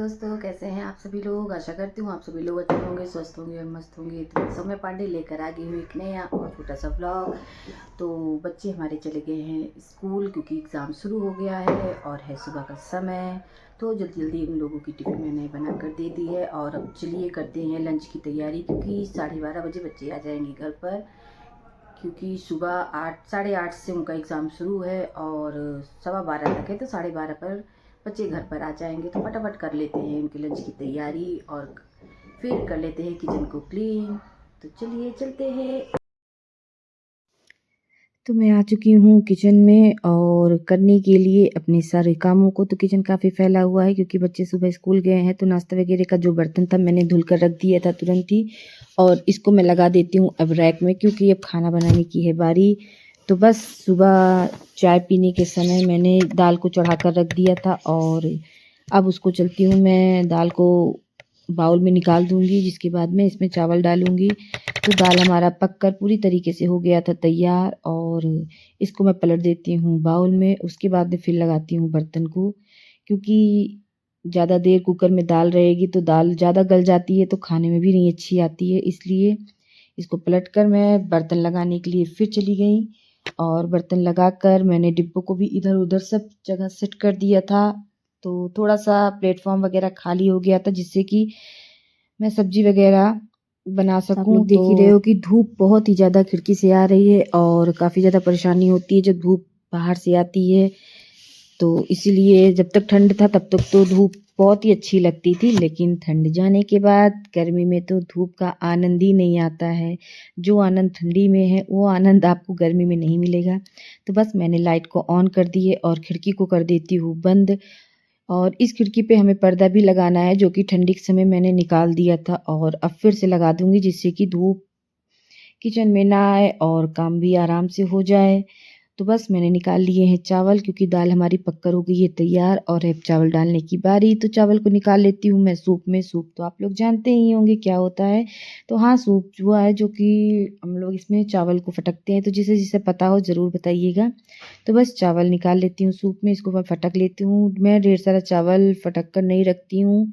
दोस्तों, कैसे हैं आप सभी लोग। आशा करती हूँ आप सभी लोग अच्छे होंगे, स्वस्थ होंगे और मस्त होंगे। तो समय पांडे लेकर आ गई हूँ एक नया और छोटा सा ब्लॉग। तो बच्चे हमारे चले गए हैं स्कूल क्योंकि एग्ज़ाम शुरू हो गया है और है सुबह का समय। तो जल्दी जल्दी उन लोगों की टिफ़िन मैंने बना कर दे दी है और अब चलिए करते हैं लंच की तैयारी, क्योंकि 12:30 बजे बच्चे आ जाएंगे घर पर। क्योंकि सुबह 8 साढ़े 8 से उनका एग्ज़ाम शुरू है और 12:15 तक है, तो 12:30 पर बच्चे घर पर आ जाएंगे। तो फटाफट कर लेते हैं उनके लंच की तैयारी और फिर कर लेते हैं किचन को क्लीन। तो चलिए चलते हैं। तो मैं आ चुकी हूँ किचन में और करने के लिए अपने सारे कामों को। तो किचन काफ़ी फैला हुआ है क्योंकि बच्चे सुबह स्कूल गए हैं। तो नाश्ता वगैरह का जो बर्तन था मैंने धुल कर रख दिया था तुरंत ही, और इसको मैं लगा देती हूँ अब रैक में, क्योंकि अब खाना बनाने की है बारी। तो बस सुबह चाय पीने के समय मैंने दाल को चढ़ा कर रख दिया था और अब उसको चलती हूँ मैं दाल को बाउल में निकाल दूंगी, जिसके बाद मैं इसमें चावल डालूंगी। तो दाल हमारा पककर पूरी तरीके से हो गया था तैयार और इसको मैं पलट देती हूँ बाउल में। उसके बाद में फिर लगाती हूँ बर्तन को, क्योंकि ज़्यादा देर कुकर में दाल रहेगी तो दाल ज़्यादा गल जाती है तो खाने में भी नहीं अच्छी आती है। इसलिए इसको पलट कर मैं बर्तन लगाने के लिए फिर चली गई और बर्तन लगाकर मैंने डिब्बों को भी इधर उधर सब जगह सेट कर दिया था। तो थोड़ा सा प्लेटफॉर्म वगैरह खाली हो गया था, जिससे कि मैं सब्जी वगैरह बना सकूं। आप लोग देख ही रहे हो कि धूप बहुत ही ज़्यादा खिड़की से आ रही है और काफ़ी ज़्यादा परेशानी होती है जब धूप बाहर से आती है। तो इसीलिए जब तक ठंड था तब तक तो धूप बहुत ही अच्छी लगती थी, लेकिन ठंड जाने के बाद गर्मी में तो धूप का आनंद ही नहीं आता है। जो आनंद ठंडी में है वो आनंद आपको गर्मी में नहीं मिलेगा। तो बस मैंने लाइट को ऑन कर दी है और खिड़की को कर देती हूँ बंद। और इस खिड़की पे हमें पर्दा भी लगाना है, जो कि ठंडी के समय मैंने निकाल दिया था और अब फिर से लगा दूंगी, जिससे कि धूप किचन में ना आए और काम भी आराम से हो जाए। तो बस मैंने निकाल लिए हैं चावल, क्योंकि दाल हमारी पककर हो गई है तैयार और है चावल डालने की बारी। तो चावल को निकाल लेती हूँ मैं सूप में। सूप तो आप लोग जानते ही होंगे क्या होता है। तो हाँ, सूप जो है जो कि हम लोग इसमें चावल को फटकते हैं। तो जिसे जिसे पता हो ज़रूर बताइएगा। तो बस चावल निकाल लेती हूँ सूप में, इसको मैं फटक लेती हूँ। मैं ढेर सारा चावल फटक कर नहीं रखती हूँ,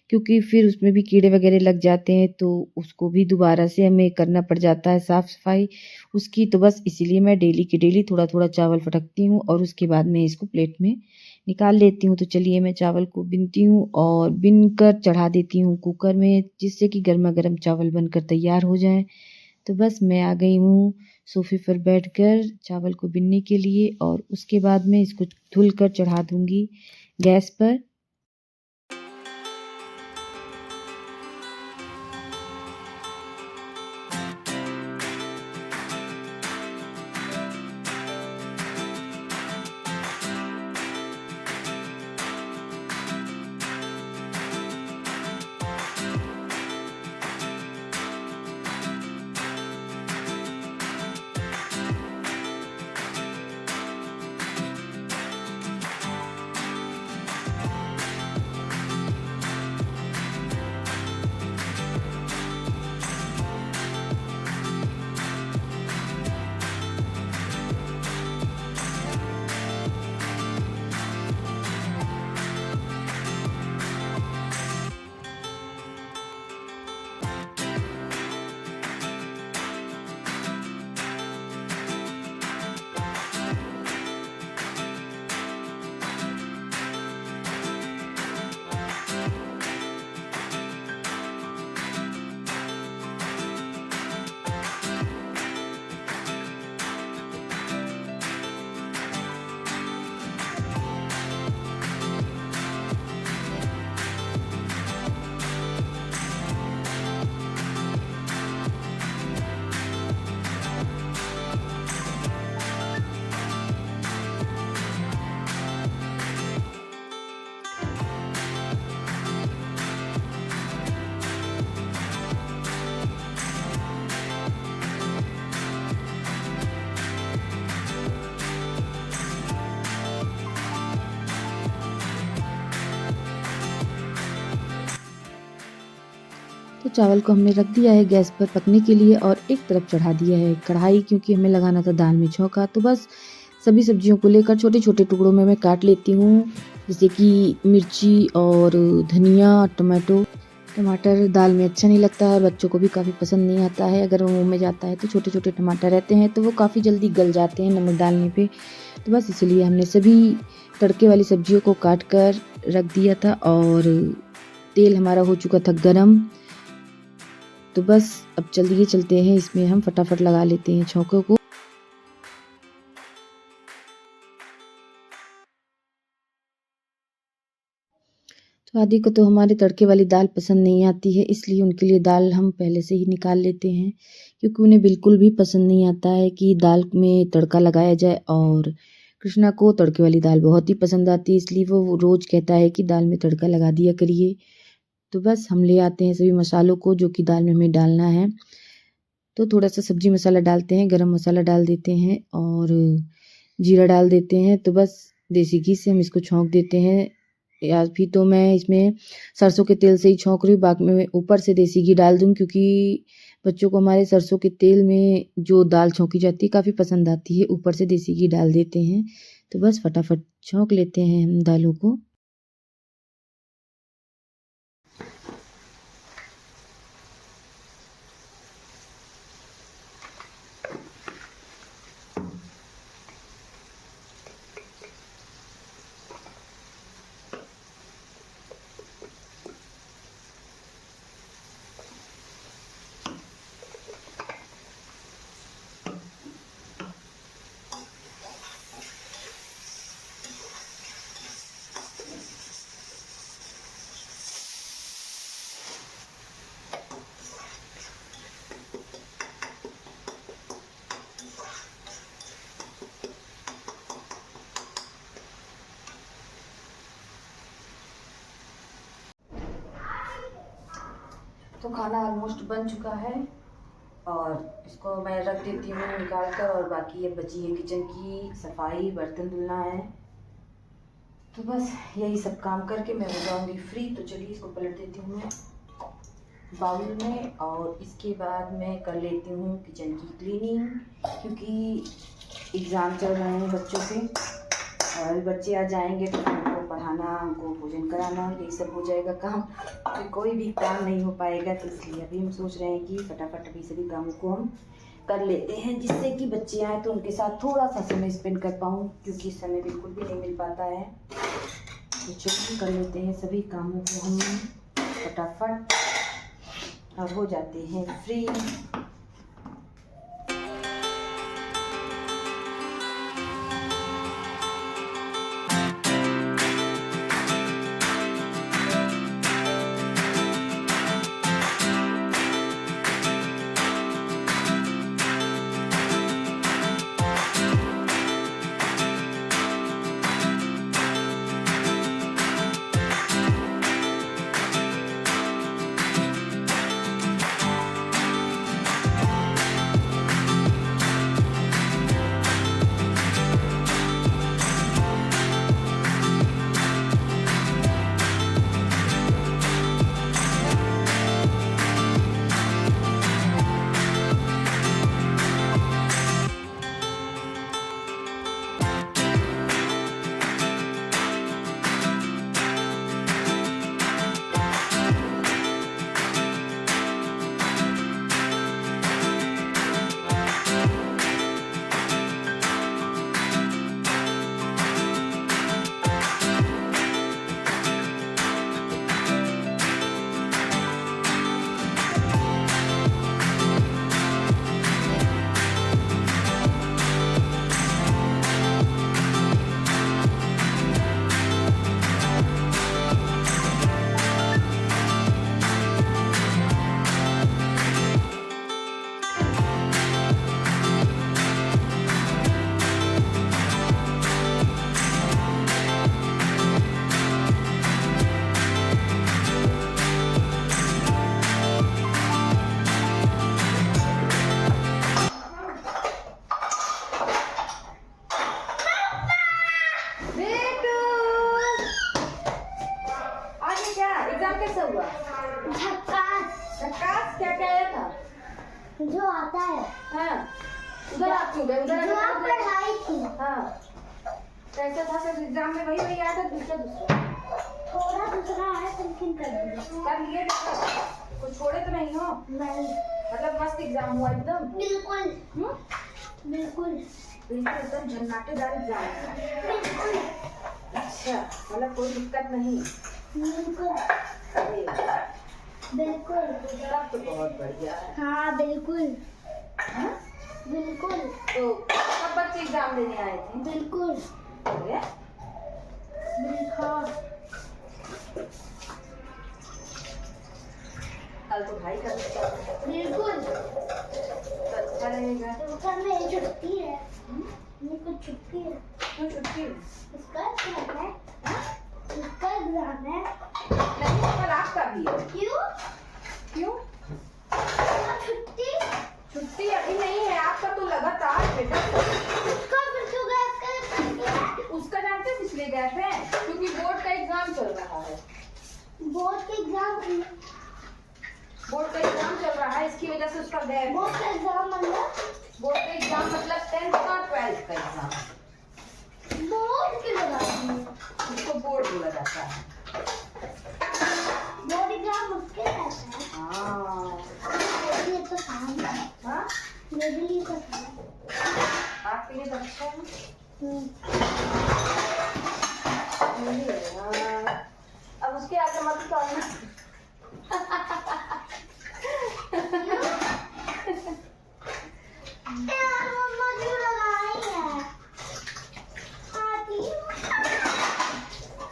क्योंकि फिर उसमें भी कीड़े वगैरह लग जाते हैं तो उसको भी दोबारा से हमें करना पड़ जाता है साफ़ सफाई उसकी। तो बस इसीलिए मैं डेली की डेली थोड़ा थोड़ा चावल फटकती हूँ और उसके बाद मैं इसको प्लेट में निकाल लेती हूँ। तो चलिए मैं चावल को बिनती हूँ और बिन कर चढ़ा देती हूँ कुकर में, जिससे कि गर्मा गर्म चावल बनकर तैयार हो जाए। तो बस मैं आ गई हूँ सोफे पर बैठकर चावल को बिनने के लिए और उसके बाद में इसको धुल कर चढ़ा दूँगी गैस पर। तो चावल को हमने रख दिया है गैस पर पकने के लिए और एक तरफ चढ़ा दिया है कढ़ाई, क्योंकि हमें लगाना था दाल में छौंका। तो बस सभी सब्जियों को लेकर छोटे छोटे टुकड़ों में मैं काट लेती हूँ, जैसे कि मिर्ची और धनिया, टमाटो। टमाटर दाल में अच्छा नहीं लगता है, बच्चों को भी काफ़ी पसंद नहीं आता है। अगर वो मुँह में जाता है तो छोटे छोटे टमाटर रहते हैं तो वो काफ़ी जल्दी गल जाते हैं नमक डालने पे। तो बस इसलिए हमने सभी तड़के वाली सब्जियों को काट कर रख दिया था और तेल हमारा हो चुका था गरम। तो बस अब जल्दी चलते हैं, इसमें हम फटाफट लगा लेते हैं छौंकों को। तो आदि को तो हमारे तड़के वाली दाल पसंद नहीं आती है, इसलिए उनके लिए दाल हम पहले से ही निकाल लेते हैं, क्योंकि उन्हें बिल्कुल भी पसंद नहीं आता है कि दाल में तड़का लगाया जाए। और कृष्णा को तड़के वाली दाल बहुत ही पसंद आती है, इसलिए वो रोज़ कहता है कि दाल में तड़का लगा दिया करिए। तो बस हम ले आते हैं सभी मसालों को जो कि दाल में हमें डालना है। तो थोड़ा सा सब्जी मसाला डालते हैं, गरम मसाला डाल देते हैं और जीरा डाल देते हैं। तो बस देसी घी से हम इसको छौंक देते हैं, या भी तो मैं इसमें सरसों के तेल से ही छौंक रही हूँ, बाकी मैं ऊपर से देसी घी डाल दूँ, क्योंकि बच्चों को हमारे सरसों के तेल में जो दाल छौंकी जाती है काफ़ी पसंद आती है। ऊपर से देसी घी डाल देते हैं। तो बस फटाफट छौंक लेते हैं हम दालों को। तो खाना ऑलमोस्ट बन चुका है और इसको मैं रख देती हूँ निकाल कर, और बाकी अब बची है किचन की सफाई, बर्तन धुलना है। तो बस यही सब काम करके मैं हो जाऊँगी फ्री। तो चलिए इसको पलट देती हूँ मैं बाउल में, और इसके बाद मैं कर लेती हूँ किचन की क्लीनिंग, क्योंकि एग्ज़ाम चल रहे हैं बच्चों के, और बच्चे आ जाएंगे तो उनको पढ़ाना, उनको भोजन कराना, यही सब हो जाएगा काम, तो कोई भी काम नहीं हो पाएगा। तो इसलिए अभी हम सोच रहे हैं कि फटाफट अभी सभी कामों को हम कर लेते हैं, जिससे कि बच्चे आए तो उनके साथ थोड़ा सा समय स्पेंड कर पाऊँ, क्योंकि समय बिल्कुल भी नहीं मिल पाता है। तो चलिए कर लेते हैं सभी कामों को हम फटाफट और हो जाते हैं फ्री। कैसा हुआ? झक्कास। झक्कास क्या क्या आया था? जो आता है। हाँ उधर आप क्यों गए? उधर जो आप पढ़ाई थी। हाँ, कैसा था सर एग्जाम में? वही वही आया था, दूसरा थोड़ा दूसरा है, लेकिन कर लिए कुछ छोड़े तो नहीं हो? नहीं। मतलब मस्त एग्जाम हुआ एकदम? बिल्कुल। बिल्कुल एकदम झन्नाटेदार एग्जाम। बिल्कुल। अच्छा, मतलब कोई दिक्कत नहीं? बिल्कुल बिल्कुल। तब तो बहुत बढ़िया है। हाँ बिल्कुल। हाँ? बिल्कुल। तो सब बच्चे एग्जाम देने आए थे? बिल्कुल। अरे हाँ। कल तो भाई का बिल्कुल अच्छा रहेगा। तो कल मेरी छुट्टी है। मेरी कुछ छुट्टी है। क्यों छुट्टी? इसका एग्जाम है। इसका एग्जाम है। नहीं, कल आपका भी है। क्यों? क्यों छुट्टी? छुट्टी अभी नहीं है आपका तो लगातार बेटा। उसका फिर क्यों गैप कर? उसका जानते हैं इसलिए गैप है क्योंकि बोर्ड का एग्जाम चल रहा है। बोर्ड का एग्जाम चल रहा है, इसकी वजह से उसका गैप। बोर्ड का एग्जाम मतलब 10th और 12th का एग्जाम। बोर्ड क्यों लगाती है? उसको बोर्ड बोला जाता है। बोर्ड एग्जाम मुश्किल रहता है। हाँ, मेरे लिए तो आसान है। हाँ? मेरे लिए तो आसान है। आपके लिए तो अच्छा है। अब उसके आगे मत करना। यार मम्मा क्यों लगाई है? आती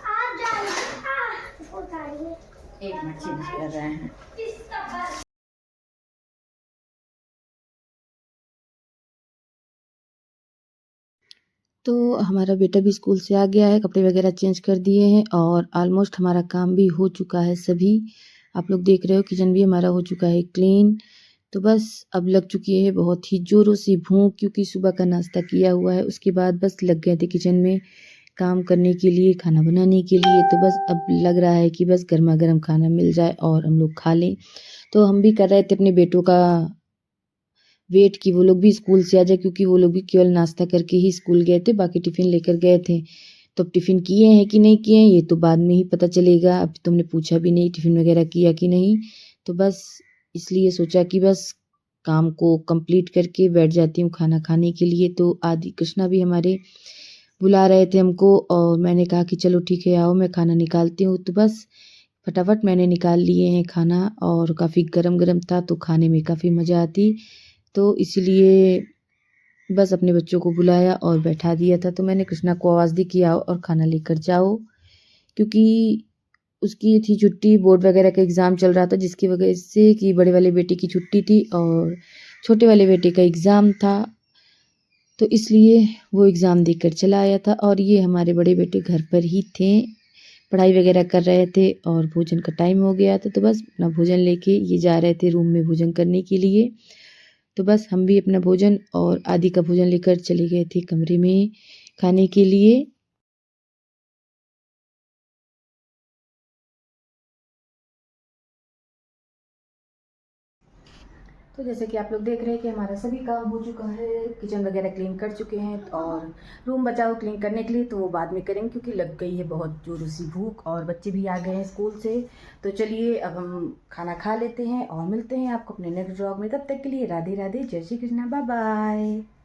आप जाइए। उठाइए। एक मिनट चेंज कर रहे हैं। तो हमारा बेटा भी स्कूल से आ गया है, कपड़े वगैरह चेंज कर दिए हैं और ऑलमोस्ट हमारा काम भी हो चुका है सभी। आप लोग देख रहे हो किचन भी हमारा हो चुका है क्लीन। तो बस अब लग चुकी है बहुत ही ज़ोरों से भूख, क्योंकि सुबह का नाश्ता किया हुआ है। उसके बाद बस लग गए थे किचन में काम करने के लिए, खाना बनाने के लिए। तो बस अब लग रहा है कि बस गर्मा गर्म खाना मिल जाए और हम लोग खा लें। तो हम भी कर रहे थे अपने बेटों का वेट कि वो लोग भी स्कूल से आ जाए, क्योंकि वो लोग भी केवल नाश्ता करके ही स्कूल गए थे, बाकी टिफ़िन लेकर गए थे। तो अब टिफ़िन किए हैं कि नहीं किए हैं ये तो बाद में ही पता चलेगा। अब तुमने पूछा भी नहीं टिफ़िन वगैरह किया कि नहीं। तो बस इसलिए सोचा कि बस काम को कंप्लीट करके बैठ जाती हूँ खाना खाने के लिए। तो आदि कृष्णा भी हमारे बुला रहे थे हमको और मैंने कहा कि चलो ठीक है आओ मैं खाना निकालती हूँ। तो बस फटाफट मैंने निकाल लिए हैं खाना और काफ़ी गरम गरम था तो खाने में काफ़ी मज़ा आती। तो इसीलिए बस अपने बच्चों को बुलाया और बैठा दिया था। तो मैंने कृष्णा को आवाज़ दी कि आओ और खाना लेकर जाओ, क्योंकि उसकी थी छुट्टी, बोर्ड वगैरह का एग्ज़ाम चल रहा था जिसकी वजह से कि बड़े वाले बेटे की छुट्टी थी और छोटे वाले बेटे का एग्ज़ाम था। तो इसलिए वो एग्ज़ाम देकर चला आया था और ये हमारे बड़े बेटे घर पर ही थे, पढ़ाई वगैरह कर रहे थे और भोजन का टाइम हो गया था। तो बस अपना भोजन लेके ये जा रहे थे रूम में भोजन करने के लिए। तो बस हम भी अपना भोजन और आदि का भोजन लेकर चले गए थे कमरे में खाने के लिए। तो जैसे कि आप लोग देख रहे हैं कि हमारा सभी काम हो चुका है, किचन वगैरह क्लीन कर चुके हैं और रूम बचा हो क्लीन करने के लिए, तो वो बाद में करेंगे क्योंकि लग गई है बहुत जोरों सी भूख और बच्चे भी आ गए हैं स्कूल से। तो चलिए अब हम खाना खा लेते हैं और मिलते हैं आपको अपने नेक्स्ट व्लॉग में। तब तक के लिए राधे राधे, जय श्री कृष्णा, बाय बाय।